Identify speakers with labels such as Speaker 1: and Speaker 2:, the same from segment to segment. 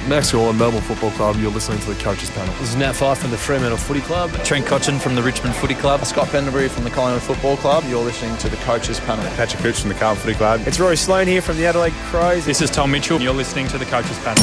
Speaker 1: Max Gorlin, Melbourne Football Club. You're listening to the Coaches Panel.
Speaker 2: This is Nat Fyfe from the Fremantle Footy Club.
Speaker 3: Trent Cotchin from the Richmond Footy Club.
Speaker 4: Scott Pendlebury from the Collingwood Football Club. You're listening to the Coaches Panel.
Speaker 5: Patrick Cooch from the Carlton Footy Club.
Speaker 6: It's Rory Sloane here from the Adelaide Crows.
Speaker 7: This is Tom Mitchell. You're listening to the Coaches Panel.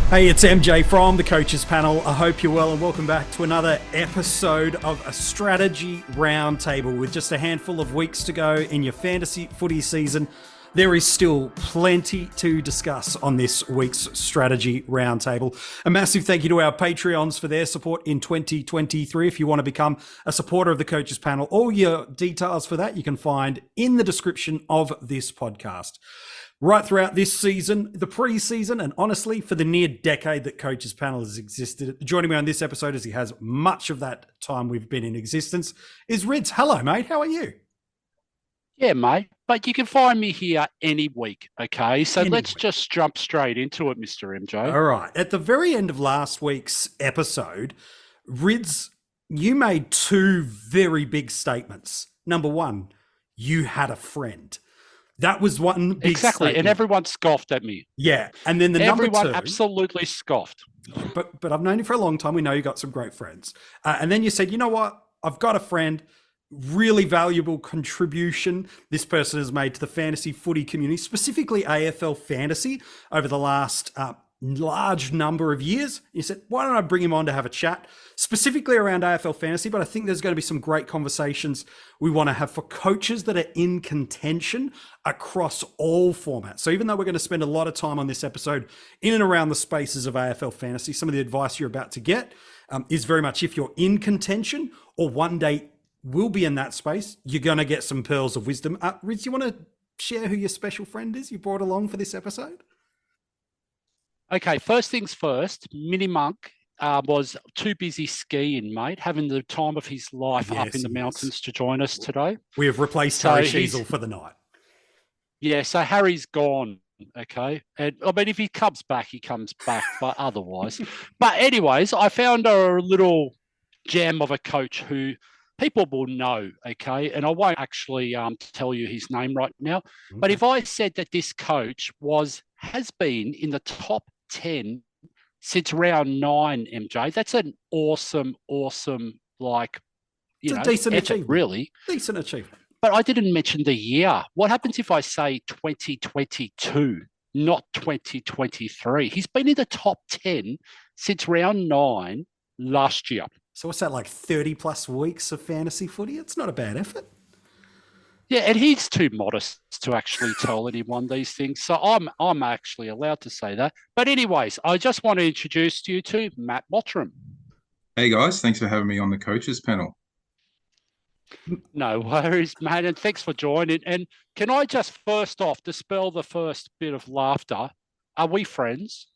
Speaker 8: Hey, it's MJ from the Coaches Panel. I hope you're well and welcome back to another episode of a strategy roundtable. With just a handful of weeks to go in your fantasy footy season, there is still plenty to discuss on this week's strategy roundtable. A massive thank you to our Patreons for their support in 2023. If you want to become a supporter of the Coaches Panel, all your details for that you can find in the description of this podcast. Right throughout this season, the pre-season, and honestly, for the near decade that Coaches Panel has existed, joining me on this episode, as he has much of that time we've been in existence, is Rids. Hello, mate. How are you?
Speaker 9: Yeah, mate. But you can find me here any week, okay? So let's just jump straight into it, Mr. MJ.
Speaker 8: All right. At the very end of last week's episode, Rids, you made two very big statements. Number one, you had a friend. That was one big statement.
Speaker 9: And everyone scoffed at me.
Speaker 8: Yeah, and then
Speaker 9: everyone absolutely scoffed.
Speaker 8: But I've known you for a long time. We know you got some great friends. And then you said, you know what? I've got a friend, really valuable contribution this person has made to the fantasy footy community, specifically AFL Fantasy, over the last large number of years. You said, why don't I bring him on to have a chat, specifically around AFL Fantasy, but I think there's going to be some great conversations we want to have for coaches that are in contention across all formats. So even though we're going to spend a lot of time on this episode in and around the spaces of AFL Fantasy, some of the advice you're about to get is very much if you're in contention or one day will be in that space, you're going to get some pearls of wisdom. Riz, you want to share who your special friend is you brought along for this episode?
Speaker 9: Okay, first things first, Mini Monk was too busy skiing, mate, having the time of his life up in the mountains to join us today.
Speaker 8: We have replaced Harry Sheasel for the night.
Speaker 9: Yeah, so Harry's gone, okay? And I mean, if he comes back, but otherwise. But anyways, I found a little gem of a coach who people will know, okay? And I won't actually tell you his name right now. Okay. But if I said that this coach has been in the top 10 since round 9, MJ, that's an awesome, like,
Speaker 8: it's a decent achievement.
Speaker 9: Really.
Speaker 8: Decent achievement.
Speaker 9: But I didn't mention the year. What happens if I say 2022, not 2023? He's been in the top 10 since round 9 last year.
Speaker 8: So what's that, like 30 plus weeks of fantasy footy? It's not a bad effort.
Speaker 9: Yeah, and he's too modest to actually tell anyone these things. So I'm actually allowed to say that. But anyways, I just want to introduce you to Matt Mottram.
Speaker 10: Hey guys, thanks for having me on the Coaches Panel.
Speaker 9: No worries, mate, and thanks for joining. And can I just first off dispel the first bit of laughter? Are we friends?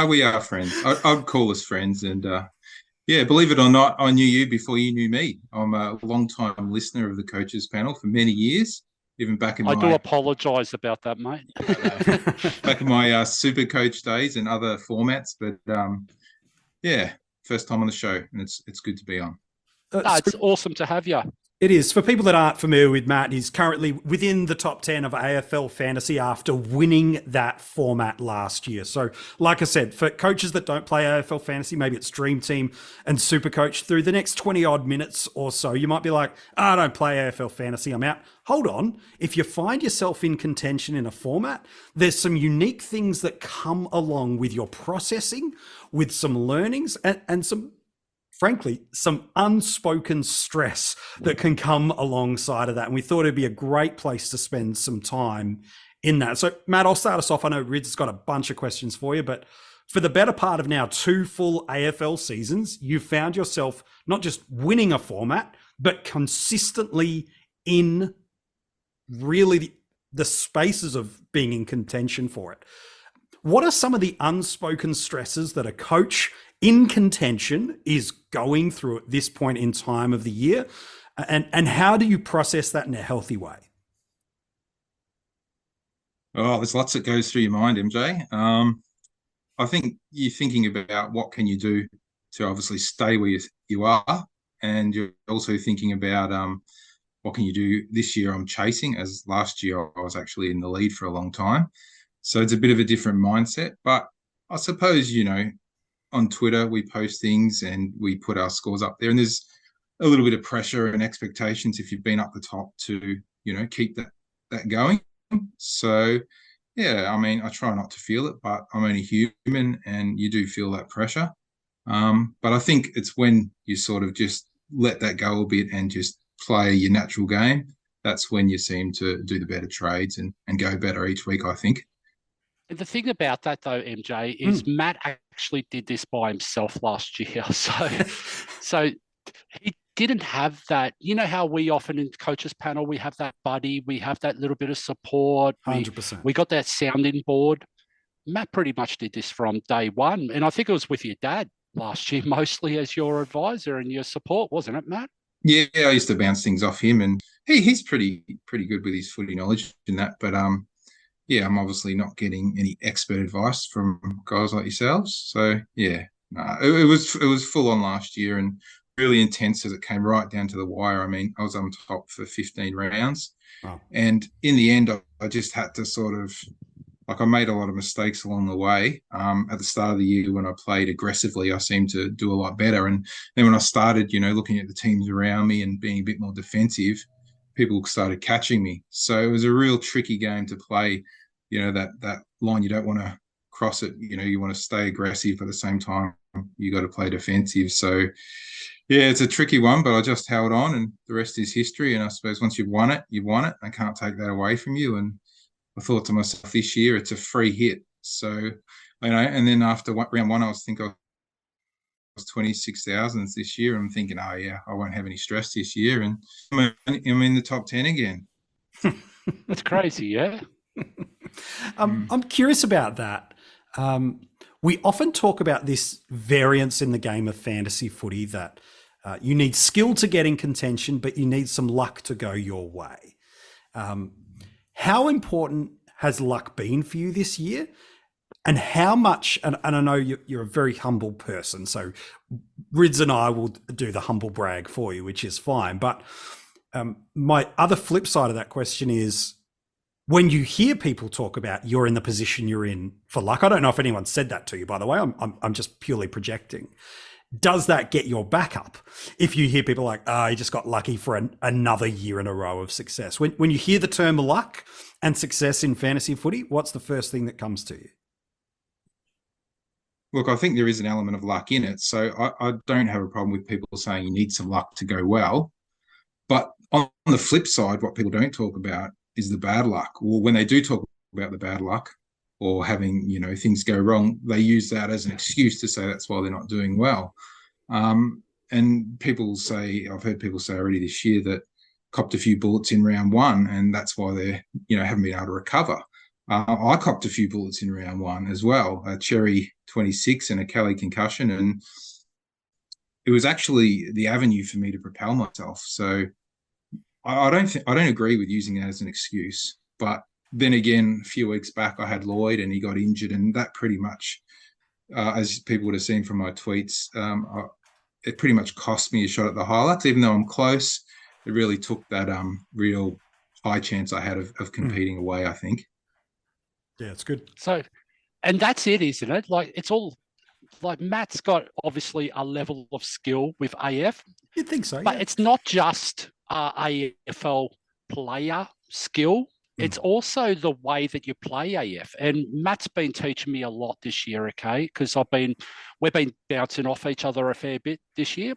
Speaker 10: We are friends. I'd call us friends. And yeah, believe it or not, I knew you before you knew me. I'm a long-time listener of the Coaches Panel for many years, even back in
Speaker 9: I do apologise about that, mate.
Speaker 10: Back in my SuperCoach days and other formats. But yeah, first time on the show, and it's good to be on.
Speaker 9: It's awesome to have you.
Speaker 8: It is. For people that aren't familiar with Matt, he's currently within the top 10 of AFL Fantasy after winning that format last year. So, like I said, for coaches that don't play AFL Fantasy, maybe it's DreamTeam and SuperCoach, through the next 20 odd minutes or so, you might be like, I don't play AFL Fantasy, I'm out. Hold on. If you find yourself in contention in a format, there's some unique things that come along with your processing, with some learnings and some, frankly, some unspoken stress that can come alongside of that. And we thought it'd be a great place to spend some time in that. So, Matt, I'll start us off. I know Rids has got a bunch of questions for you, but for the better part of now 2 full AFL seasons, you've found yourself not just winning a format, but consistently in really the spaces of being in contention for it. What are some of the unspoken stresses that a coach in contention is going through at this point in time of the year? And how do you process that in a healthy way?
Speaker 10: Oh, there's lots that goes through your mind, MJ. I think you're thinking about what can you do to obviously stay where you are. And you're also thinking about what can you do this year. I'm chasing, as last year I was actually in the lead for a long time. So it's a bit of a different mindset. But I suppose, on Twitter, we post things and we put our scores up there. And there's a little bit of pressure and expectations if you've been up the top to, keep that going. So, yeah, I mean, I try not to feel it, but I'm only human and you do feel that pressure. But I think it's when you sort of just let that go a bit and just play your natural game. That's when you seem to do the better trades and go better each week, I think.
Speaker 9: And the thing about that, though, MJ, is Matt actually did this by himself last year. So he didn't have that. You know how we often in the coaches panel, we have that buddy, we have that little bit of support.
Speaker 8: 100%.
Speaker 9: We got that sounding board. Matt pretty much did this from day one. And I think it was with your dad last year, mostly as your advisor and your support, wasn't it, Matt?
Speaker 10: Yeah, I used to bounce things off him, and he's pretty good with his footy knowledge in that. But yeah, I'm obviously not getting any expert advice from guys like yourselves. So yeah, it was full on last year and really intense as it came right down to the wire. I mean, I was on top for 15 rounds, and in the end, I just had to sort of. I made a lot of mistakes along the way. At the start of the year when I played aggressively, I seemed to do a lot better. And then when I started, looking at the teams around me and being a bit more defensive, people started catching me. So it was a real tricky game to play, that line. You don't want to cross it. You want to stay aggressive, but at the same time, you got to play defensive. So, yeah, it's a tricky one, but I just held on and the rest is history. And I suppose once you've won it, you've won it. I can't take that away from you. And I thought to myself this year, it's a free hit. So, and then after round one, I was 26,000 this year. I'm thinking, oh yeah, I won't have any stress this year. And I'm in the top 10 again.
Speaker 9: That's crazy, yeah.
Speaker 8: I'm curious about that. We often talk about this variance in the game of fantasy footy that you need skill to get in contention, but you need some luck to go your way. How important has luck been for you this year? And how much, and I know you're a very humble person, so Rids and I will do the humble brag for you, which is fine. But my other flip side of that question is, when you hear people talk about you're in the position you're in for luck, I don't know if anyone said that to you, by the way, I'm just purely projecting. Does that get your back up? If you hear people like, you just got lucky for another year in a row of success. When you hear the term luck and success in fantasy footy, what's the first thing that comes to you?
Speaker 10: Look, I think there is an element of luck in it. So I don't have a problem with people saying you need some luck to go well. But on the flip side, what people don't talk about is the bad luck. Well, when they do talk about the bad luck or having, things go wrong, they use that as an excuse to say that's why they're not doing well. And people say, I've heard people say already this year that copped a few bullets in round one and that's why they, haven't been able to recover. I copped a few bullets in round one as well, a Cherry 26 and a Kelly concussion. And it was actually the avenue for me to propel myself. So I don't agree with using that as an excuse. But then again, a few weeks back, I had Lloyd and he got injured, and that pretty much, as people would have seen from my tweets, it pretty much cost me a shot at the highlights. Even though I'm close, it really took that real high chance I had of competing away, I think.
Speaker 8: Yeah, it's good.
Speaker 9: So, and that's it, isn't it? Like, it's all like Matt's got obviously a level of skill with AF.
Speaker 8: You'd think so,
Speaker 9: but it's not just AFL player skill. It's also the way that you play AF. And Matt's been teaching me a lot this year, okay? Because we've been bouncing off each other a fair bit this year.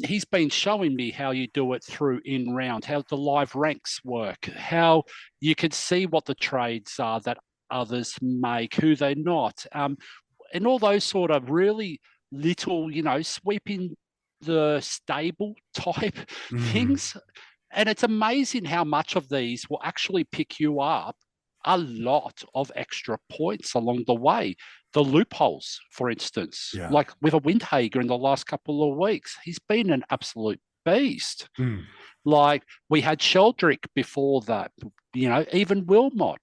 Speaker 9: He's been showing me how you do it through in round, how the live ranks work, how you can see what the trades are that others make, who they're not, and all those sort of really little, sweeping the stable type things. And it's amazing how much of these will actually pick you up a lot of extra points along the way. The loopholes, for instance, like with a Windhager in the last couple of weeks, he's been an absolute beast. Like we had Sheldrick before that, even Wilmot.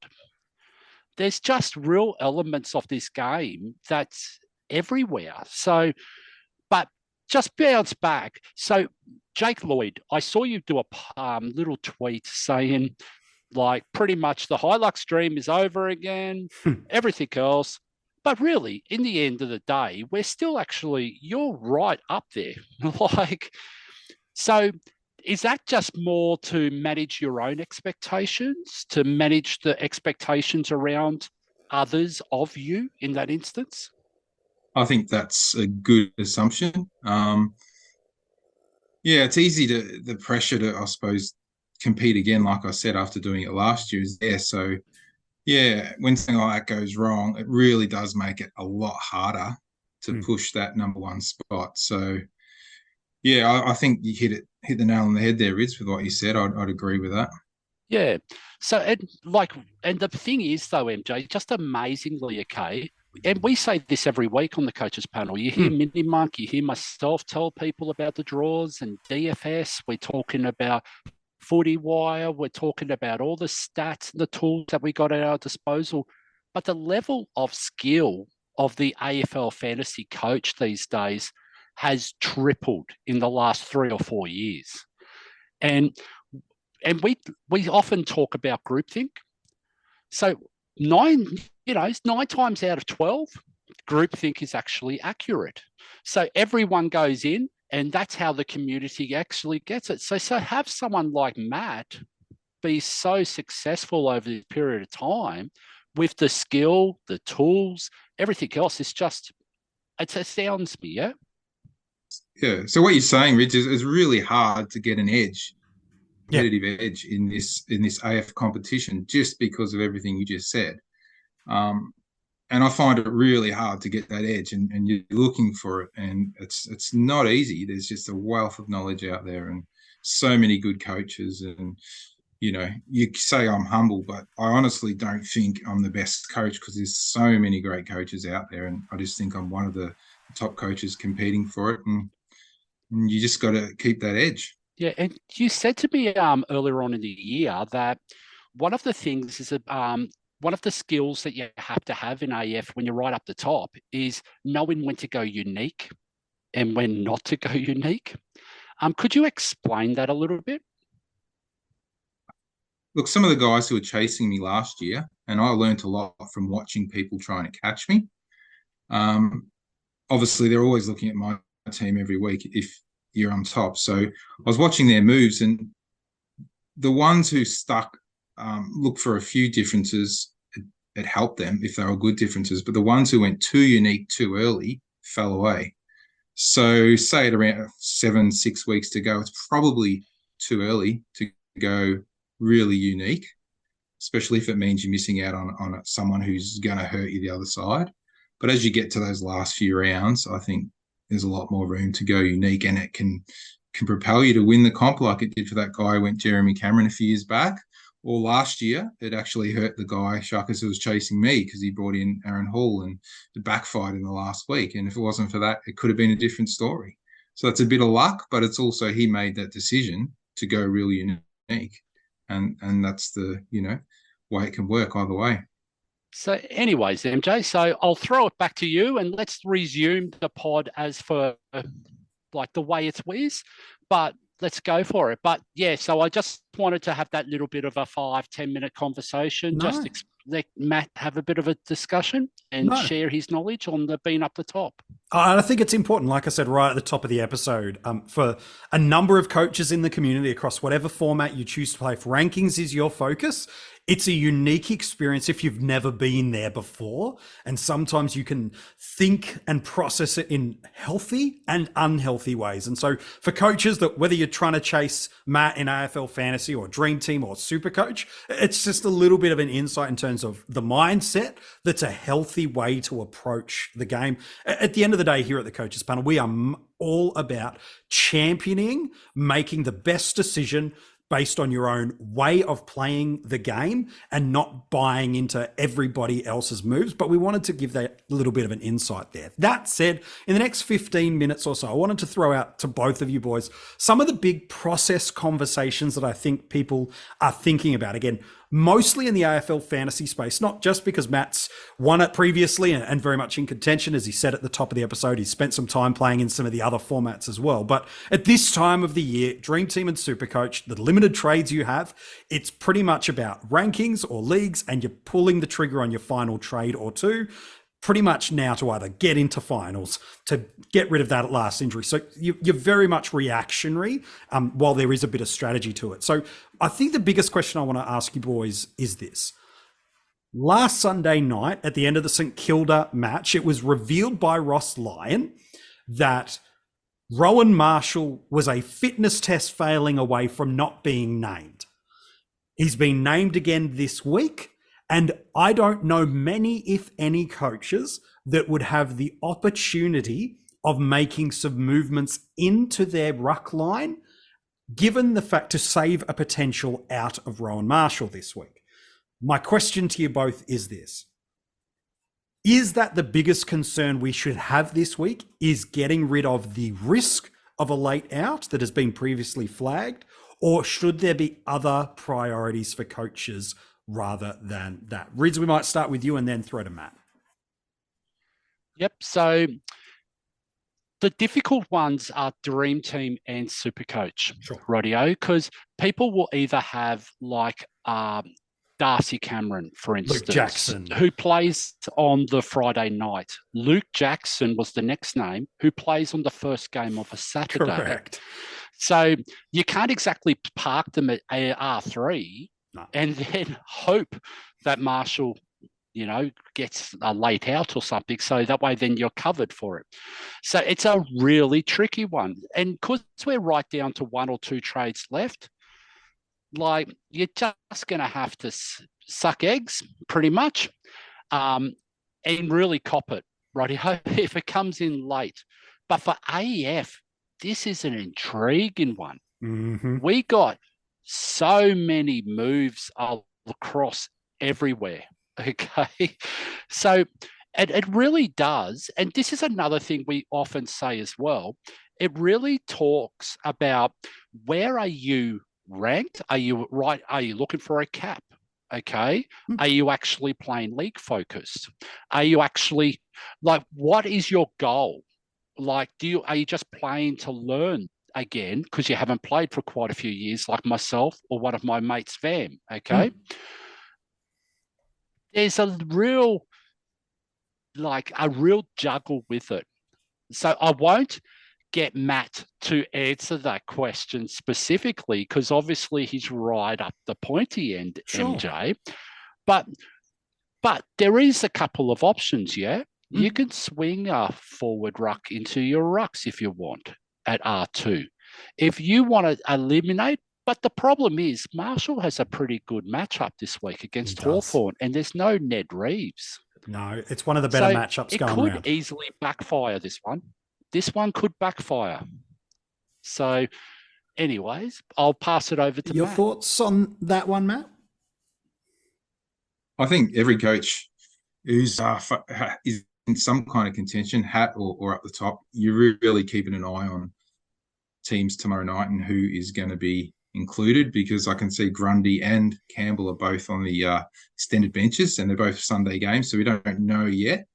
Speaker 9: There's just real elements of this game that's everywhere. So, but just bounce back. So, Jake Lloyd, I saw you do a little tweet saying Like pretty much the Hilux dream is over again, everything else. But really, in the end of the day, we're still actually, you're right up there. Like, so is that just more to manage your own expectations, to manage the expectations around others of you in that instance?
Speaker 10: I think that's a good assumption. Yeah, it's easy the pressure to, I suppose, compete again, like I said, after doing it last year is there. So, yeah, when something like that goes wrong, it really does make it a lot harder to push that number one spot. So, yeah, I think you hit the nail on the head there, Riz, with what you said. I'd agree with that.
Speaker 9: Yeah. So, and the thing is, though, MJ, just amazingly, okay, and we say this every week on the coaches panel. You hear Mini Monk, you hear myself tell people about the draws and DFS. We're talking about Footy Wire. We're talking about all the stats and the tools that we got at our disposal. But the level of skill of the AFL fantasy coach these days has tripled in the last 3 or 4 years. And we often talk about groupthink. So 9 times out of 12, groupthink is actually accurate. So everyone goes in, and that's how the community actually gets it. So have someone like Matt be so successful over this period of time with the skill, the tools, everything else. It astounds me, yeah?
Speaker 10: Yeah. So what you're saying, Rich, is really hard to get an edge, competitive edge in this AF competition just because of everything you just said. And I find it really hard to get that edge, and you're looking for it, and it's not easy. There's just a wealth of knowledge out there, and so many good coaches. And you say I'm humble, but I honestly don't think I'm the best coach because there's so many great coaches out there, and I just think I'm one of the top coaches competing for it, and you just got to keep that edge.
Speaker 9: Yeah, and you said to me earlier on in the year that one of the things is one of the skills that you have to have in AF when you're right up the top is knowing when to go unique and when not to go unique. Could you explain that a little bit?
Speaker 10: Look, some of the guys who were chasing me last year, and I learned a lot from watching people trying to catch me. Obviously, they're always looking at my team every week if you're on top. So I was watching their moves, and the ones who stuck look for a few differences. It helped them if they were good differences, but the ones who went too unique too early fell away. So say at around 6 weeks to go, it's probably too early to go really unique, especially if it means you're missing out on someone who's going to hurt you the other side. But as you get to those last few rounds, I think there's a lot more room to go unique, and it can propel you to win the comp like it did for that guy who went Jeremy Cameron a few years back. Or last year, it actually hurt the guy, Shuckers, who was chasing me because he brought in Aaron Hall and it backfired in the last week. And if it wasn't for that, it could have been a different story. So it's a bit of luck, but it's also he made that decision to go really unique. And that's the, way it can work either way.
Speaker 9: So anyways, MJ, so I'll throw it back to you and let's resume the pod as for like the way it was. But let's go for it. But yeah, so I just wanted to have that little bit of a 5-10 minute conversation, just let Matt have a bit of a discussion and share his knowledge on the being up the top.
Speaker 8: And I think it's important, like I said right at the top of the episode, for a number of coaches in the community across whatever format you choose to play. If rankings is your focus, it's a unique experience if you've never been there before. And sometimes you can think and process it in healthy and unhealthy ways. And so for coaches that whether you're trying to chase Matt in AFL Fantasy or Dream Team or SuperCoach, it's just a little bit of an insight in terms of the mindset that's a healthy way to approach the game. At the end of the day, here at the Coaches Panel, we are all about championing, making the best decision based on your own way of playing the game and not buying into everybody else's moves. But we wanted to give that little bit of an insight there. That said, in the next 15 minutes or so, I wanted to throw out to both of you boys some of the big process conversations that I think people are thinking about. Again, mostly in the AFL fantasy space, not just because Matt's won it previously and very much in contention. As he said at the top of the episode, he's spent some time playing in some of the other formats as well. But at this time of the year, Dream Team and SuperCoach, the limited trades you have, it's pretty much about rankings or leagues, and you're pulling the trigger on your final trade or two, pretty much now to either get into finals, to get rid of that last injury. So you're very much reactionary, while there is a bit of strategy to it. So I think the biggest question I want to ask you boys is this. Last Sunday night, at the end of the St Kilda match, it was revealed by Ross Lyon that Rowan Marshall was a fitness test failing away from not being named. He's been named again this week. And I don't know many, if any, coaches that would have the opportunity of making some movements into their ruck line, given the fact to save a potential out of Rowan Marshall this week. My question to you both is this. Is that the biggest concern we should have this week, is getting rid of the risk of a late out that has been previously flagged? Or should there be other priorities for coaches rather than that? Rids, we might start with you and then throw to Matt.
Speaker 9: Yep. So the difficult ones are Dream Team and SuperCoach,
Speaker 8: Sure.
Speaker 9: Radio, because people will either have like Darcy Cameron, for instance,
Speaker 8: Luke Jackson,
Speaker 9: who plays on the Friday night. Luke Jackson was the next name, who plays on the first game of a Saturday.
Speaker 8: Correct.
Speaker 9: So you can't exactly park them at R3 and then hope that Marshall, gets a late out or something. So that way then you're covered for it. So it's a really tricky one. And because we're right down to one or two trades left, like you're just going to have to suck eggs pretty much, and really cop it, right? If it comes in late. But for AF, this is an intriguing one.
Speaker 8: Mm-hmm.
Speaker 9: We got so many moves across everywhere. Okay. So it really does. And this is another thing we often say as well. It really talks about, where are you ranked? Are you right? Are you looking for a cap? Okay. Are you actually playing league focused? Are you actually what is your goal? Are you just playing to learn again because you haven't played for quite a few years, like myself or one of my mates, Vam? Okay. There's a real juggle with it. So I won't get Matt to answer that question specifically, because obviously he's right up the pointy end, sure. MJ. But there is a couple of options, yeah? You can swing a forward ruck into your rucks if you want at R2. If you want to eliminate, but the problem is Marshall has a pretty good matchup this week against Hawthorn, and there's no Ned Reeves.
Speaker 8: No, it's one of the better matchups going around. It
Speaker 9: could easily backfire, this one. This one could backfire. So anyways, I'll pass it over to Matt.
Speaker 8: Your thoughts on that one, Matt?
Speaker 10: I think every coach who's is in some kind of contention, hat or up the top, you're really keeping an eye on teams tomorrow night and who is going to be included, because I can see Grundy and Campbell are both on the extended benches, and they're both Sunday games, so we don't know yet.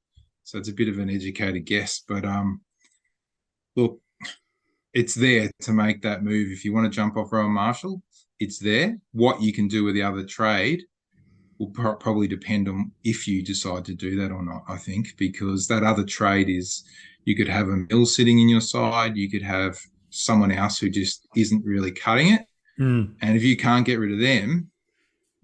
Speaker 10: So it's a bit of an educated guess, but look, it's there to make that move. If you want to jump off Rowan Marshall, it's there. What you can do with the other trade will probably depend on if you decide to do that or not, I think, because that other trade is, you could have a Mill sitting in your side, you could have someone else who just isn't really cutting it. And if you can't get rid of them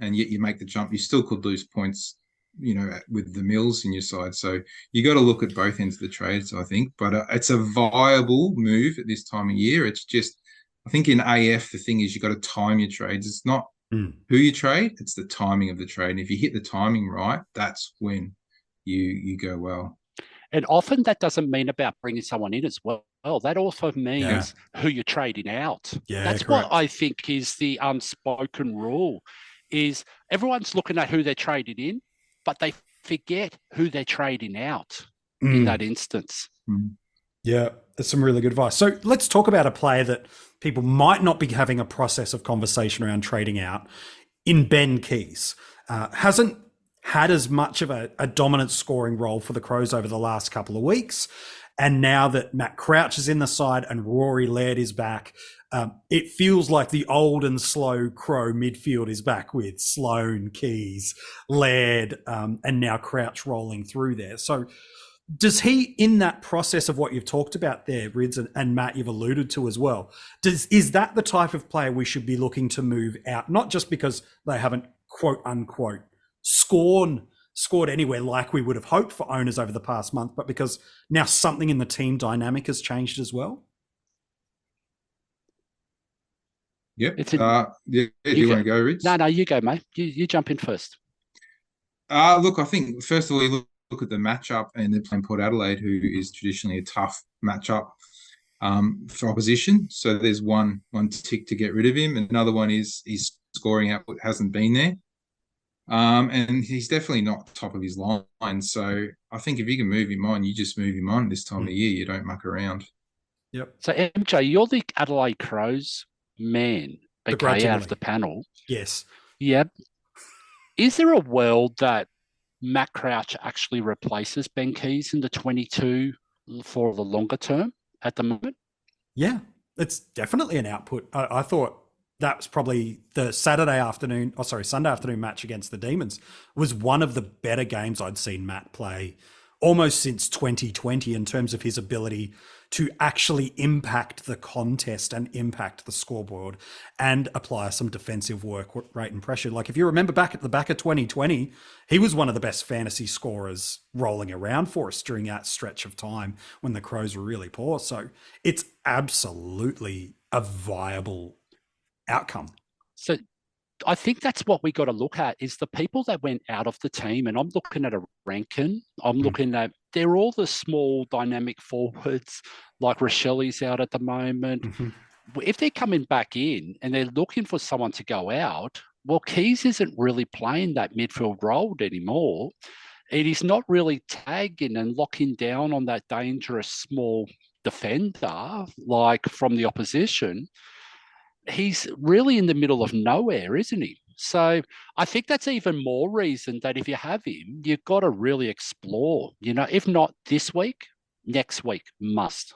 Speaker 10: and yet you make the jump, you still could lose points, with the Mills in your side. So you got to look at both ends of the trades, I think. But it's a viable move at this time of year. It's just, I think in AF, the thing is you got to time your trades. It's not who you trade, it's the timing of the trade. And if you hit the timing right, that's when you go well.
Speaker 9: And often that doesn't mean about bringing someone in as well. That also means who you're trading out.
Speaker 8: Yeah,
Speaker 9: that's
Speaker 8: correct.
Speaker 9: what I think is the unspoken rule, is everyone's looking at who they're trading in, but they forget who they're trading out in that instance.
Speaker 8: Yeah, that's some really good advice. So let's talk about a player that people might not be having a process of conversation around trading out. in Ben Keys. Hasn't had as much of a dominant scoring role for the Crows over the last couple of weeks. And now that Matt Crouch is in the side and Rory Laird is back, it feels like the old and slow Crow midfield is back with Sloane, Keys, Laird, and now Crouch rolling through there. So does he, in that process of what you've talked about there, Rids, and Matt, you've alluded to as well, is that the type of player we should be looking to move out? Not just because they haven't, quote unquote, scored anywhere like we would have hoped for owners over the past month, but because now something in the team dynamic has changed as well?
Speaker 10: Yep. Do you want to go, Rids?
Speaker 9: No, you go, mate. You jump in first.
Speaker 10: Look, I think, first of all, you look at the matchup, and they're playing Port Adelaide, who is traditionally a tough matchup for opposition. So there's one tick to get rid of him. And another one is his scoring output hasn't been there. And he's definitely not top of his line. So I think if you can move him on, you just move him on this time of year. You don't muck around.
Speaker 8: Yep.
Speaker 9: So, MJ, you're the Adelaide Crows man, okay, out of the panel.
Speaker 8: Yes.
Speaker 9: Yep. Is there a world that Matt Crouch actually replaces Ben Keys in the 22 for the longer term at the moment?
Speaker 8: Yeah, it's definitely an output. I thought that was probably the Sunday afternoon match against the Demons was one of the better games I'd seen Matt play almost since 2020 in terms of his ability to actually impact the contest and impact the scoreboard and apply some defensive work rate and pressure. Like if you remember back at the back of 2020, he was one of the best fantasy scorers rolling around for us during that stretch of time when the Crows were really poor. So it's absolutely a viable outcome.
Speaker 9: So I think that's what we got to look at is the people that went out of the team. And I'm looking at a Rankin. I'm looking at, they're all the small dynamic forwards, like Rochelle's out at the moment. If they're coming back in and they're looking for someone to go out, well, Keys isn't really playing that midfield role anymore. And he's not really tagging and locking down on that dangerous small defender, like from the opposition. He's really in the middle of nowhere, isn't he? So I think that's even more reason that if you have him, you've got to really explore, if not this week, next week must.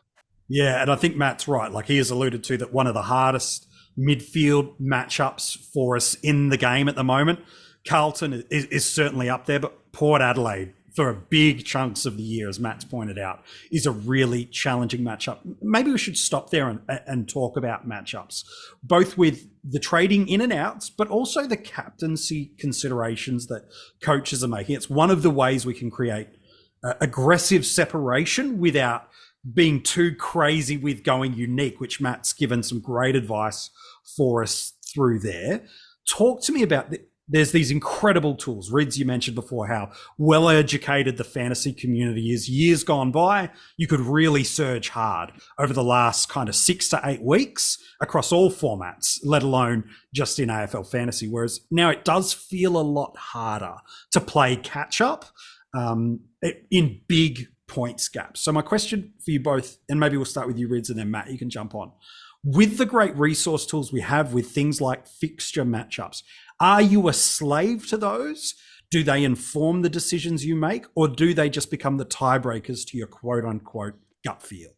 Speaker 8: Yeah, and I think Matt's right. Like he has alluded to that one of the hardest midfield matchups for us in the game at the moment. Carlton is certainly up there, but Port Adelaide for big chunks of the year, as Matt's pointed out, is a really challenging matchup. Maybe we should stop there and talk about matchups, both with the trading in and outs, but also the captaincy considerations that coaches are making. It's one of the ways we can create aggressive separation without being too crazy with going unique, which Matt's given some great advice for us through there. Talk to me about there's these incredible tools. Rids, you mentioned before how well-educated the fantasy community is. Years gone by, you could really surge hard over the last kind of 6 to 8 weeks across all formats, let alone just in AFL fantasy. Whereas now it does feel a lot harder to play catch-up in big points gaps. So my question for you both, and maybe we'll start with you, Rids, and then Matt, you can jump on. With the great resource tools we have with things like fixture matchups, are you a slave to those? Do they inform the decisions you make, or do they just become the tiebreakers to your quote unquote gut feel?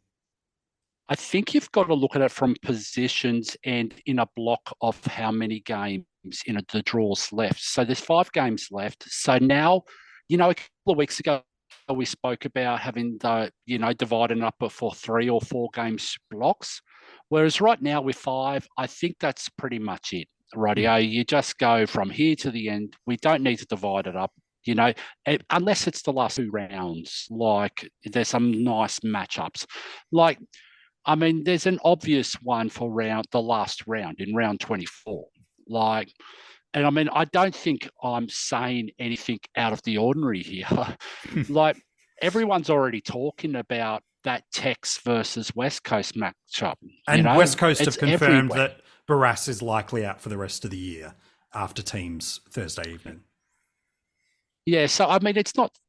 Speaker 9: I think you've got to look at it from positions and in a block of how many games in the draws left. So there's 5 games left. So now, a couple of weeks ago, we spoke about having the, dividing up for 3 or 4 games blocks. Whereas right now with 5, I think that's pretty much it. Rightio, you just go from here to the end. We don't need to divide it up, unless it's the last 2 rounds. Like there's some nice matchups. Like, I mean, there's an obvious one for the last round in round 24. Like, and I mean, I don't think I'm saying anything out of the ordinary here. Like everyone's already talking about that Tex versus West Coast matchup.
Speaker 8: And West Coast have confirmed that Barras is likely out for the rest of the year after teams Thursday evening.
Speaker 9: Yeah, so I mean,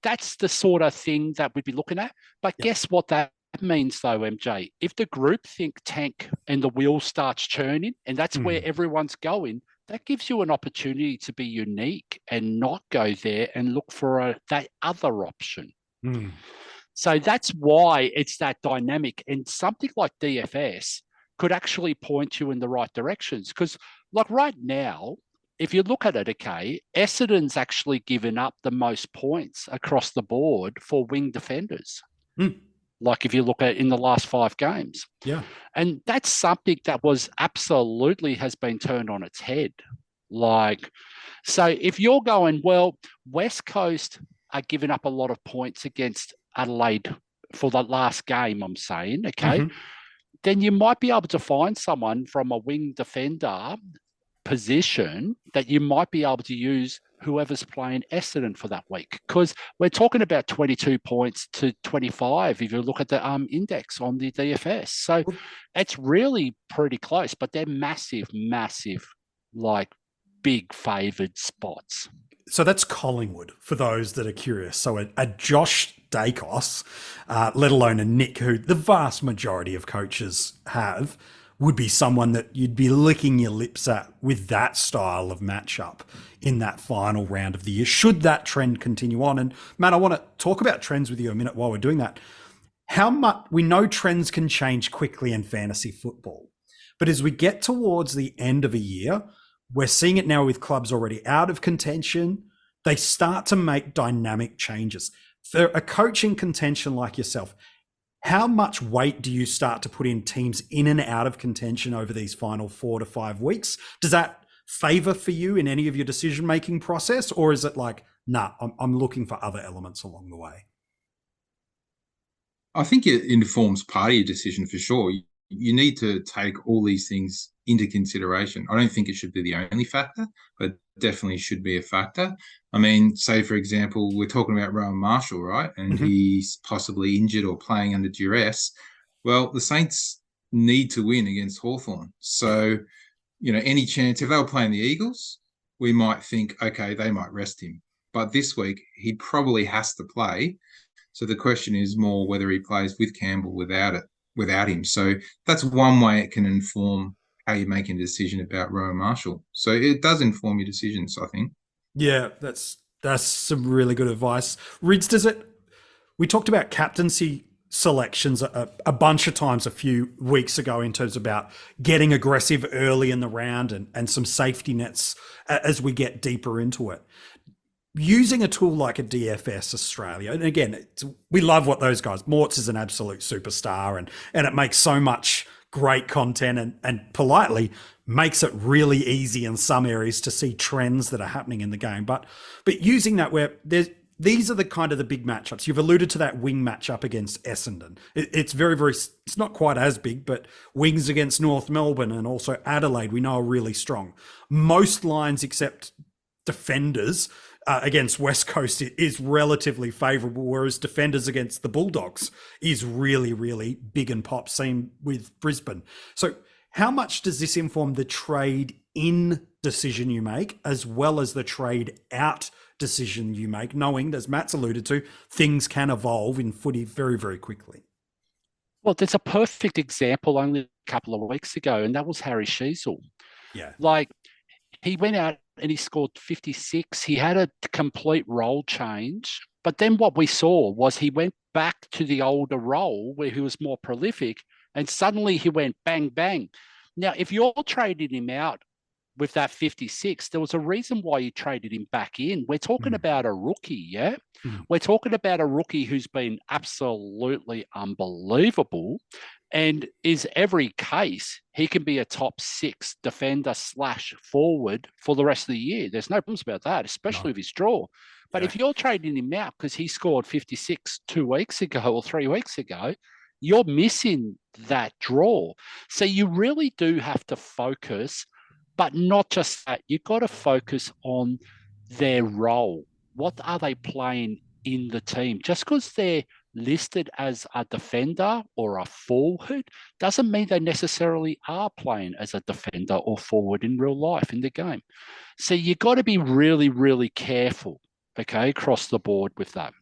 Speaker 9: that's the sort of thing that we'd be looking at. But guess what that means though, MJ? If the group think tank and the wheel starts churning and that's where everyone's going, that gives you an opportunity to be unique and not go there and look for that other option. So that's why it's that dynamic. And something like DFS could actually point you in the right directions. Because like right now, if you look at it, okay, Essendon's actually given up the most points across the board for wing defenders. Like if you look at in the last 5 games.
Speaker 8: Yeah.
Speaker 9: And that's something that was absolutely has been turned on its head. Like, so if you're going, well, West Coast are giving up a lot of points against Adelaide for the last game, I'm saying, okay, then you might be able to find someone from a wing defender position that you might be able to use whoever's playing Essendon for that week. Because we're talking about 22 points to 25 if you look at the index on the DFS. So it's really pretty close, but they're massive, like big favoured spots.
Speaker 8: So that's Collingwood, for those that are curious. So a Josh Dacos, let alone a Nick, who the vast majority of coaches have, would be someone that you'd be licking your lips at with that style of matchup in that final round of the year, should that trend continue on. And Matt, I want to talk about trends with you a minute while we're doing that. How much we know trends can change quickly in fantasy football, but as we get towards the end of a year, we're seeing it now with clubs already out of contention. They start to make dynamic changes. For a coach in contention like yourself, how much weight do you start to put in teams in and out of contention over these final 4 to 5 weeks? Does that favor for you in any of your decision-making process? Or is it like, nah, I'm looking for other elements along the way?
Speaker 10: I think it informs part of your decision for sure. You need to take all these things into consideration. I don't think it should be the only factor, but definitely should be a factor. I mean, say, for example, we're talking about Rowan Marshall, right? And he's possibly injured or playing under duress. Well, the Saints need to win against Hawthorn. So, any chance, if they were playing the Eagles, we might think, okay, they might rest him. But this week, he probably has to play. So the question is more whether he plays with Campbell without him. So that's one way it can inform how you're making a decision about Rowan Marshall. So it does inform your decisions, I think.
Speaker 8: Yeah, that's some really good advice. Rids, we talked about captaincy selections a bunch of times a few weeks ago in terms about getting aggressive early in the round and some safety nets as we get deeper into it. Using a tool like a DFS Australia, and again, we love what those guys, Mortz is an absolute superstar and it makes so much great content and politely makes it really easy in some areas to see trends that are happening in the game. But using that where these are the kind of the big matchups. You've alluded to that wing matchup against Essendon. It's it's not quite as big, but wings against North Melbourne and also Adelaide, we know are really strong. Most lines except defenders against West Coast is relatively favourable, whereas defenders against the Bulldogs is really, really big and pop, same with Brisbane. So how much does this inform the trade in decision you make as well as the trade out decision you make, knowing, as Matt's alluded to, things can evolve in footy very, very quickly?
Speaker 9: Well, there's a perfect example only a couple of weeks ago, and that was Harry Sheezel.
Speaker 8: Yeah.
Speaker 9: Like, he went out and he scored 56. He had a complete role change. But then what we saw was he went back to the older role where he was more prolific, and suddenly he went bang, bang. Now, if you're trading him out with that 56, there was a reason why you traded him back in. We're talking about a rookie, yeah? We're talking about a rookie who's been absolutely unbelievable and is every case, he can be a top 6 defender / forward for the rest of the year. There's no problems about that, especially with his draw. But if you're trading him out because he scored 56 2 weeks ago or 3 weeks ago, you're missing that draw. So you really do have to focus, but not just that. You've got to focus on their role. What are they playing in the team? Just because they're listed as a defender or a forward doesn't mean they necessarily are playing as a defender or forward in real life in the game. So you've got to be really, really careful, okay, across the board with that.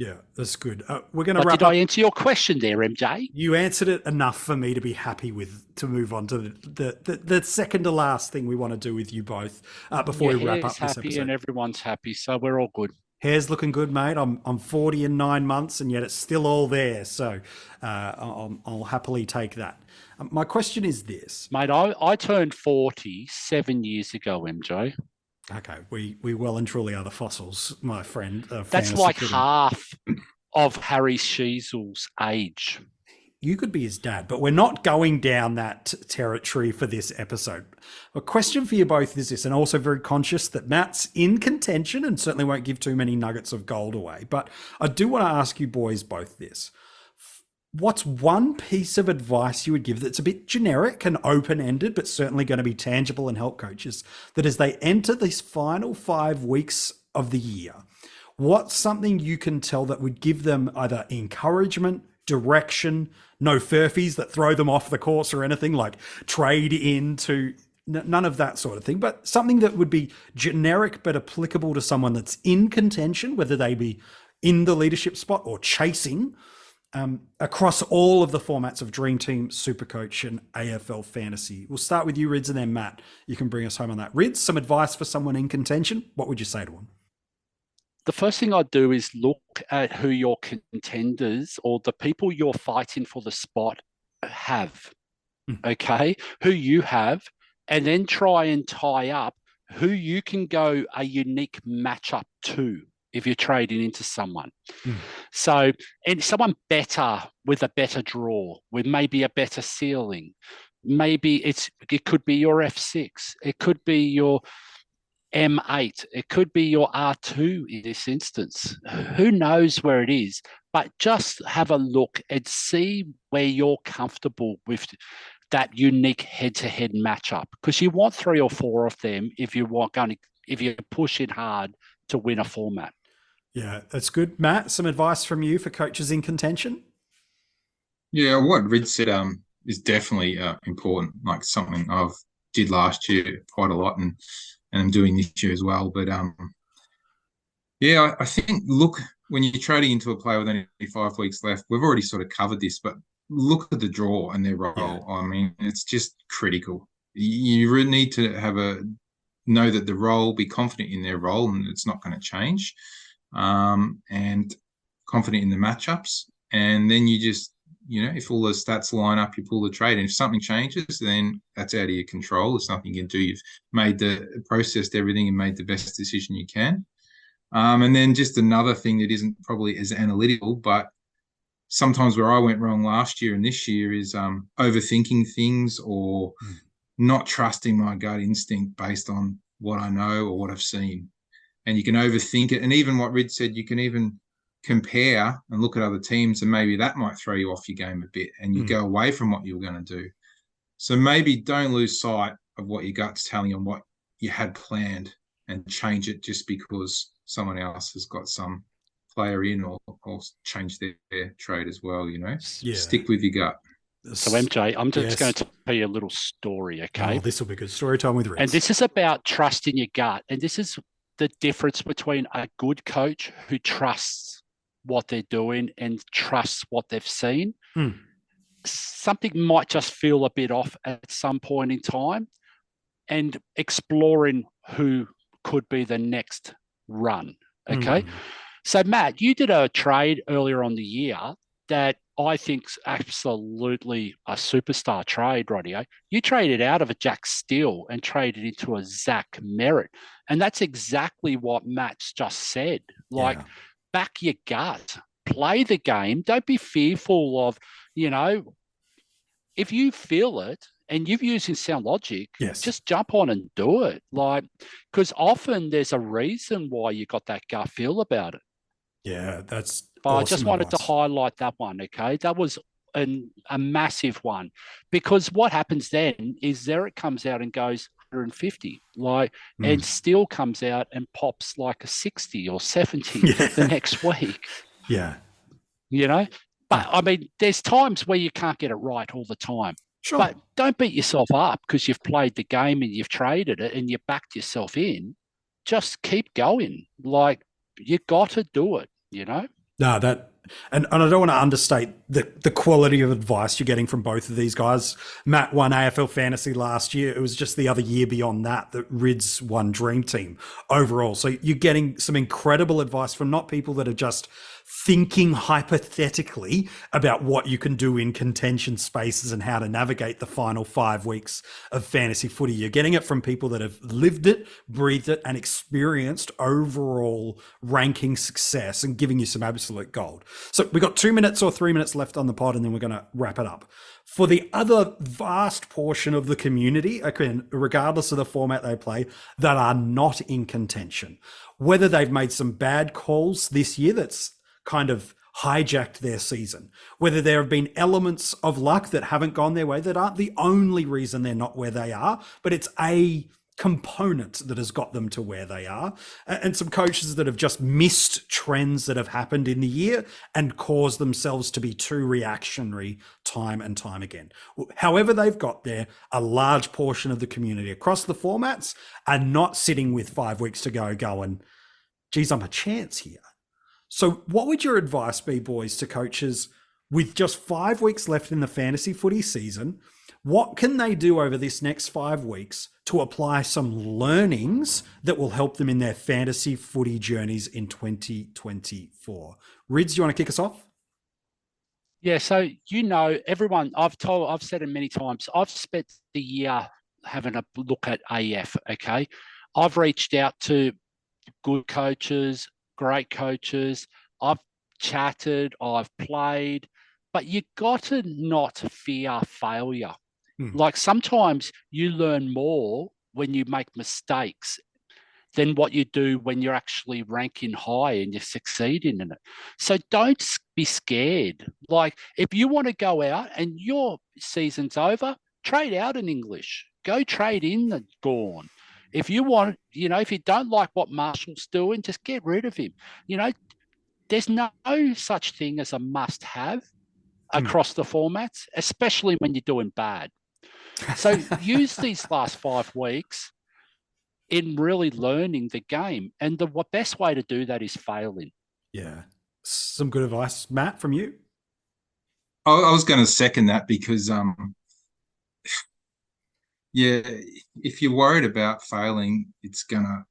Speaker 8: Yeah, that's good. We're going to
Speaker 9: But
Speaker 8: wrap
Speaker 9: did
Speaker 8: up.
Speaker 9: I answer your question there, MJ?
Speaker 8: You answered it enough for me to be happy with, to move on to the second to last thing we want to do with you both before we wrap up this
Speaker 9: happy
Speaker 8: episode.
Speaker 9: and everyone's happy, so we're all good.
Speaker 8: Hair's looking good, mate. I'm 40 in 9 months, and yet it's still all there. So I'll happily take that. My question is this,
Speaker 9: Mate, I turned 40 7 years ago, MJ.
Speaker 8: Okay, we well and truly are the fossils, my friend.
Speaker 9: That's like half of Harry Sheasel's age.
Speaker 8: You could be his dad, but we're not going down that territory for this episode. A question for you both is this, and also very conscious that Matt's in contention and certainly won't give too many nuggets of gold away. But I do want to ask you boys both this. What's one piece of advice you would give that's a bit generic and open-ended, but certainly going to be tangible and help coaches, that as they enter these final 5 weeks of the year, what's something you can tell that would give them either encouragement, direction, no furfies that throw them off the course or anything like trade into none of that sort of thing, but something that would be generic but applicable to someone that's in contention, whether they be in the leadership spot or chasing, across all of the formats of Dream Team, SuperCoach, and AFL Fantasy. We'll start with you, Rids, and then Matt, you can bring us home on that. Rids, some advice for someone in contention. What would you say to them?
Speaker 9: The first thing I'd do is look at who your contenders or the people you're fighting for the spot have, okay? Who you have, and then try and tie up who you can go a unique matchup to if you're trading into someone. So, and someone better with a better draw, with maybe a better ceiling. Maybe it could be your F6. It could be your M8. It could be your R2 in this instance. Who knows where it is? But just have a look and see where you're comfortable with that unique head-to-head matchup, because you want 3 or 4 of them if you're pushing hard to win a format.
Speaker 8: Yeah, that's good. Matt, some advice from you for coaches in contention?
Speaker 10: Yeah, what Rid said is definitely important, like something I've did last year quite a lot and I'm doing this year as well. But I think, look, when you're trading into a player with only 5 weeks left, we've already sort of covered this, but look at the draw and their role. Yeah. I mean, it's just critical. You really need to know that the role, be confident in their role, and it's not going to change. And confident in the matchups, and then you just, if all the stats line up, you pull the trade, and if something changes, then that's out of your control. There's nothing you can do. You've processed everything and made the best decision you can. And then just another thing that isn't probably as analytical, but sometimes where I went wrong last year and this year is overthinking things or not trusting my gut instinct based on what I know or what I've seen. And you can overthink it. And even what Rid said, you can even compare and look at other teams, and maybe that might throw you off your game a bit and you go away from what you were going to do. So maybe don't lose sight of what your gut's telling you and what you had planned, and change it just because someone else has got some player in or change their trade as well, Yeah. Stick with your gut.
Speaker 9: So MJ, I'm just going to tell you a little story, okay?
Speaker 8: Oh, this will be good. Story time with Rids.
Speaker 9: And this is about trusting your gut. And this is the difference between a good coach who trusts what they're doing and trusts what they've seen. Something might just feel a bit off at some point in time, and exploring who could be the next run. Okay. So Matt, you did a trade earlier on the year that I think's absolutely a superstar trade, radio. You traded out of a Jack Steele and traded into a Zach Merritt. And that's exactly what Matt's just said. Back your gut, play the game. Don't be fearful of, if you feel it and you're using sound logic, just jump on and do it. Because often there's a reason why you got that gut feel about it.
Speaker 8: Yeah, that's
Speaker 9: But
Speaker 8: awesome
Speaker 9: I just wanted
Speaker 8: advice.
Speaker 9: to highlight that one, okay? That was a massive one. Because what happens then is Zerritt comes out and goes 150, and still comes out and pops like a 60 or 70 the next week.
Speaker 8: Yeah.
Speaker 9: But I mean, there's times where you can't get it right all the time.
Speaker 8: Sure.
Speaker 9: But don't beat yourself up because you've played the game and you've traded it and you backed yourself in. Just keep going. You got to do it,
Speaker 8: No, and I don't want to understate the quality of advice you're getting from both of these guys. Matt won AFL Fantasy last year. It was just the other year beyond that Rids won Dream Team overall. So you're getting some incredible advice from not people that are just thinking hypothetically about what you can do in contention spaces and how to navigate the final 5 weeks of fantasy footy. You're getting it from people that have lived it, breathed it, and experienced overall ranking success and giving you some absolute gold. So we've got 2 minutes or 3 minutes left on the pod, and then we're going to wrap it up. For the other vast portion of the community, again, regardless of the format they play, that are not in contention, whether they've made some bad calls this year that's kind of hijacked their season, whether there have been elements of luck that haven't gone their way that aren't the only reason they're not where they are, but it's a component that has got them to where they are, and some coaches that have just missed trends that have happened in the year and caused themselves to be too reactionary time and time again. However they've got there, a large portion of the community across the formats are not sitting with 5 weeks to go going, geez, I'm a chance here. So what would your advice be, boys, to coaches with just 5 weeks left in the fantasy footy season? What can they do over this next 5 weeks to apply some learnings that will help them in their fantasy footy journeys in 2024? Rids, you want to kick us off?
Speaker 9: Yeah, so everyone, I've said it many times, I've spent the year having a look at AF, okay? I've reached out to good coaches, great coaches. I've chatted, I've played, but you got to not fear failure. Like sometimes you learn more when you make mistakes than what you do when you're actually ranking high and you're succeeding in it. So don't be scared. Like if you want to go out and your season's over, trade out in English. Go trade in the Gorn. If you want, if you don't like what Marshall's doing, just get rid of him. There's no such thing as a must-have across the formats, especially when you're doing bad. So use these last 5 weeks in really learning the game. And the best way to do that is failing.
Speaker 8: Yeah. Some good advice. Matt, from you?
Speaker 10: I was going to second that because, yeah, if you're worried about failing, it's gonna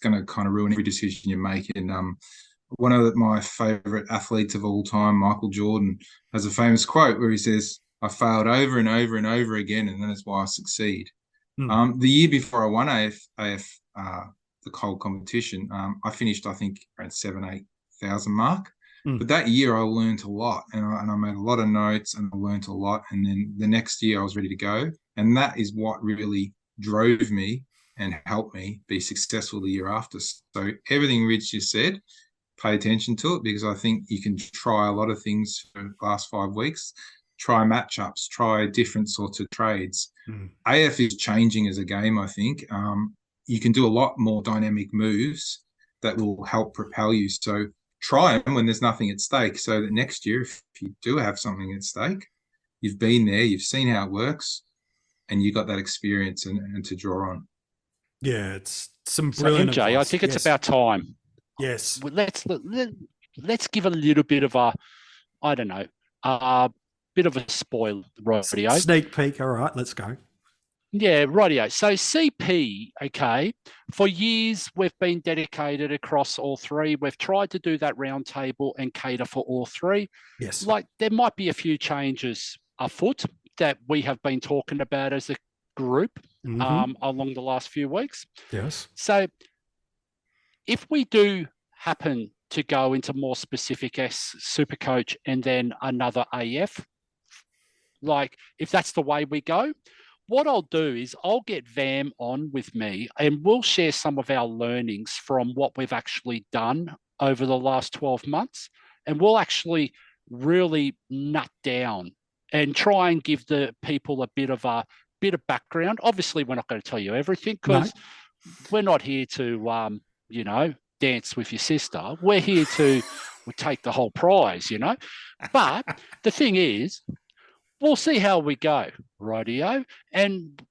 Speaker 10: kind of ruin every decision you make. And one of my favorite athletes of all time, Michael Jordan, has a famous quote where he says, "I failed over and over and over again, and that is why I succeed." The year before I won AF the cold competition, I finished, I think, around 7,000-8,000 mark. But that year I learned a lot, and I made a lot of notes, and I learned a lot. And then the next year I was ready to go, and that is what really drove me and helped me be successful the year after. So everything Rich just said, pay attention to it, because I think you can try a lot of things for the last 5 weeks. Try matchups, try different sorts of trades. AF is changing as a game, I think. You can do a lot more dynamic moves that will help propel you. So try them when there's nothing at stake, so that next year, if you do have something at stake, you've been there, you've seen how it works, and you got that experience and to draw on.
Speaker 8: Yeah, it's some brilliant
Speaker 9: so MJ,
Speaker 8: advice.
Speaker 9: I think it's about time.
Speaker 8: Yes.
Speaker 9: Let's give a little bit of a bit of a spoiler, radio.
Speaker 8: Sneak peek. All right, let's go.
Speaker 9: Yeah, radio. So CP, okay, for years we've been dedicated across all three. We've tried to do that roundtable and cater for all three.
Speaker 8: Yes.
Speaker 9: Like there might be a few changes afoot that we have been talking about as a group along the last few weeks.
Speaker 8: Yes.
Speaker 9: So if we do happen to go into more specific SuperCoach and then another AF, like if that's the way we go, what I'll do is I'll get Vam on with me and we'll share some of our learnings from what we've actually done over the last 12 months. And we'll actually really nut down and try and give the people a bit of background. Obviously, we're not going to tell you everything because we're not here to, dance with your sister. We're here to take the whole prize, But the thing is, we'll see how we go, radio, and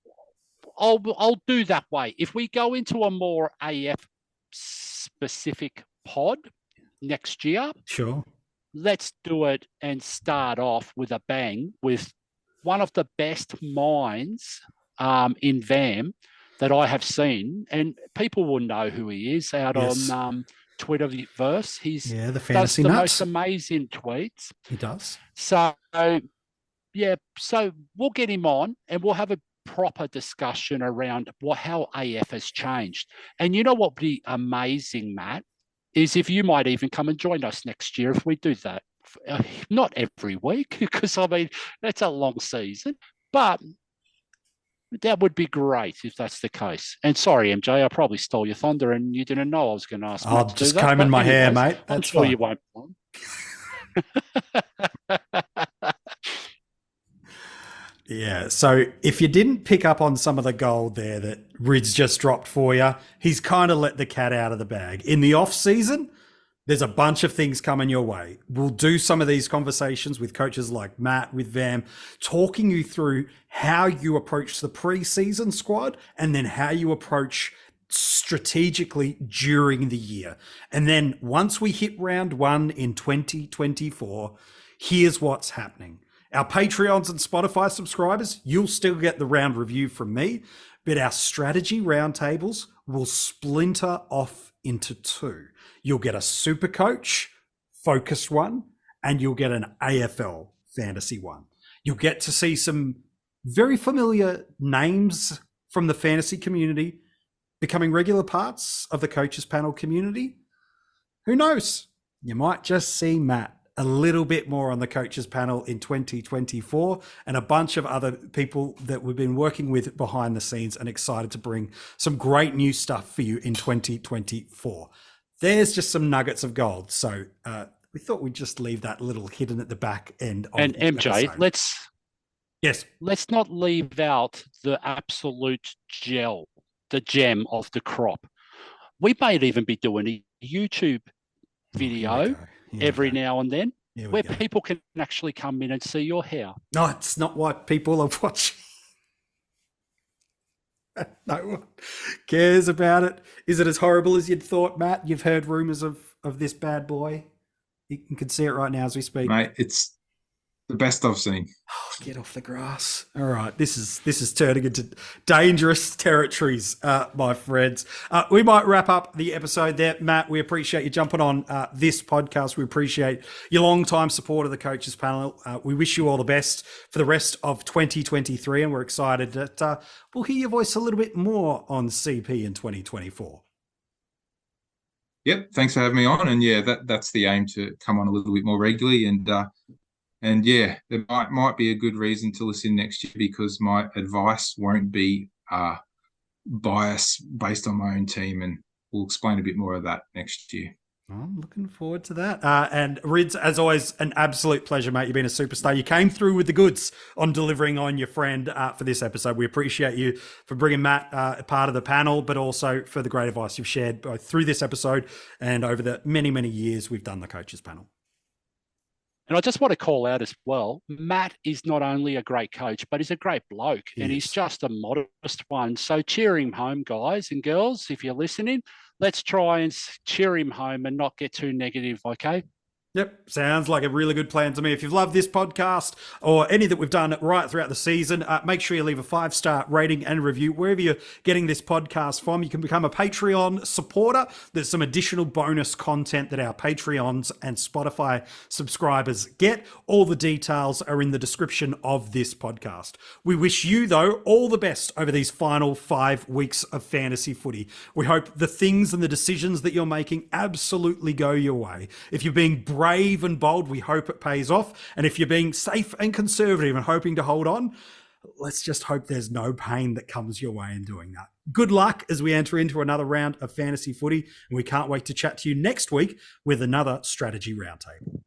Speaker 9: I'll do that way. If we go into a more AF specific pod, next year.
Speaker 8: Sure.
Speaker 9: Let's do it and start off with a bang with one of the best minds in VAM that I have seen, and people will know who he is out on Twitterverse. He's
Speaker 8: the fantasy
Speaker 9: does the
Speaker 8: nuts.
Speaker 9: most amazing tweets.
Speaker 8: He does.
Speaker 9: So we'll get him on and we'll have a proper discussion around how AF has changed. And you know what would be amazing, Matt, is if you might even come and join us next year if we do that. Not every week, because I mean, that's a long season, but that would be great if that's the case. And sorry, MJ, I probably stole your thunder and you didn't know I was going to ask.
Speaker 8: I'm just combing my hair, mate. That's
Speaker 9: I'm sure
Speaker 8: fine.
Speaker 9: you won't.
Speaker 8: Yeah, so if you didn't pick up on some of the gold there that Rids just dropped for you, he's kind of let the cat out of the bag. In the off season, there's a bunch of things coming your way. We'll do some of these conversations with coaches like Matt, with Vam, talking you through how you approach the preseason squad and then how you approach strategically during the year. And then once we hit round 1 in 2024, here's what's happening. Our Patreons and Spotify subscribers, you'll still get the round review from me, but our strategy roundtables will splinter off into 2. You'll get a SuperCoach focused one, and you'll get an AFL fantasy one. You'll get to see some very familiar names from the fantasy community becoming regular parts of the coaches panel community. Who knows? You might just see Matt a little bit more on the coaches panel in 2024, and a bunch of other people that we've been working with behind the scenes and excited to bring some great new stuff for you in 2024. There's just some nuggets of gold. So we thought we'd just leave that little hidden at the back end.
Speaker 9: And MJ,
Speaker 8: episode.
Speaker 9: let's not leave out the absolute the gem of the crop. We might even be doing a YouTube video every now and then where people can actually come in and see your hair.
Speaker 8: No, it's not what people are watching. No one cares about it. Is it as horrible as you'd thought, Matt? You've heard rumors of this bad boy. You can see it right now as we speak.
Speaker 10: Mate, it's the best I've seen.
Speaker 8: Oh, get off the grass. All right. This is turning into dangerous territories, my friends. We might wrap up the episode there. Matt, we appreciate you jumping on this podcast. We appreciate your long-time support of the coaches panel. We wish you all the best for the rest of 2023, and we're excited that we'll hear your voice a little bit more on CP in 2024.
Speaker 10: Yep. Thanks for having me on. And yeah, that's the aim, to come on a little bit more regularly. And yeah, there might be a good reason to listen next year, because my advice won't be biased based on my own team, and we'll explain a bit more of that next year.
Speaker 8: I'm looking forward to that. And Rids, as always, an absolute pleasure, mate. You've been a superstar. You came through with the goods on delivering on your friend for this episode. We appreciate you for bringing Matt part of the panel, but also for the great advice you've shared both through this episode and over the many, many years we've done the coaches panel.
Speaker 9: And I just want to call out as well, Matt is not only a great coach, but he's a great bloke, and he's just a modest one. So cheer him home, guys and girls, if you're listening. Let's try and cheer him home and not get too negative, okay?
Speaker 8: Yep, sounds like a really good plan to me. If you've loved this podcast or any that we've done right throughout the season, make sure you leave a 5-star rating and review wherever you're getting this podcast from. You can become a Patreon supporter. There's some additional bonus content that our Patreons and Spotify subscribers get. All the details are in the description of this podcast. We wish you, though, all the best over these final 5 weeks of fantasy footy. We hope the things and the decisions that you're making absolutely go your way. If you're being brave and bold, we hope it pays off. And if you're being safe and conservative and hoping to hold on, let's just hope there's no pain that comes your way in doing that. Good luck as we enter into another round of fantasy footy, and we can't wait to chat to you next week with another strategy roundtable.